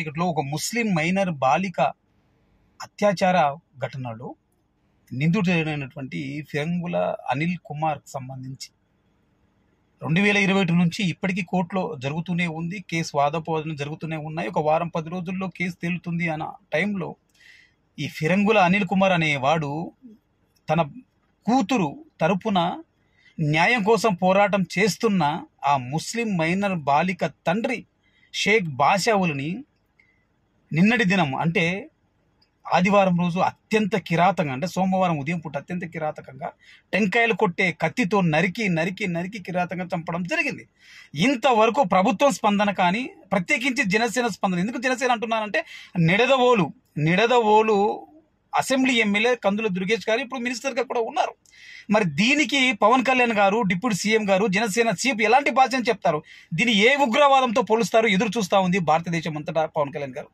ఇకట్లో ఒక ముస్లిం మైనర్ బాలిక అత్యాచార ఘటనలో నిందితుడైనటువంటి ఫిరంగుల అనిల్ కుమార్ సంబంధించి 2021 నుంచి ఇప్పటికీ కోర్టులో జరుగుతూనే ఉంది. కేసు వాదోపవాదనలు జరుగుతూనే ఉన్నాయి. ఒక వారం 10 రోజుల్లో కేసు తేలుతుంది అన్న టైంలో ఈ ఫిరంగుల అనిల్ కుమార్ అనేవాడు తన కూతురు తరపున న్యాయం కోసం పోరాటం చేస్తున్న ఆ ముస్లిం మైనర్ బాలిక తండ్రి షేక్ బాషావులని నిన్నటి దినం అంటే ఆదివారం రోజు అత్యంత కిరాతకంగా, అంటే సోమవారం ఉదయం పూట అత్యంత కిరాతకంగా టెంకాయలు కొట్టే కత్తితో నరికి నరికి నరికి కిరాతకంగా చంపడం జరిగింది. ఇంతవరకు ప్రభుత్వం స్పందన కానీ, ప్రత్యేకించి జనసేన స్పందన. ఎందుకు జనసేన అంటున్నానంటే నిడదవోలు అసెంబ్లీ ఎమ్మెల్యే కందుల దుర్గేష్ గారు ఇప్పుడు మినిస్టర్గా కూడా ఉన్నారు. మరి దీనికి పవన్ కళ్యాణ్ గారు, డిప్యూటీ సీఎం గారు, జనసేన చీఫ్ ఎలాంటి భాషను చెప్తారు? దీన్ని ఏ ఉగ్రవాదంతో పోలుస్తారు? ఎదురు చూస్తూ ఉంది భారతదేశం అంతటా పవన్ కళ్యాణ్ గారు.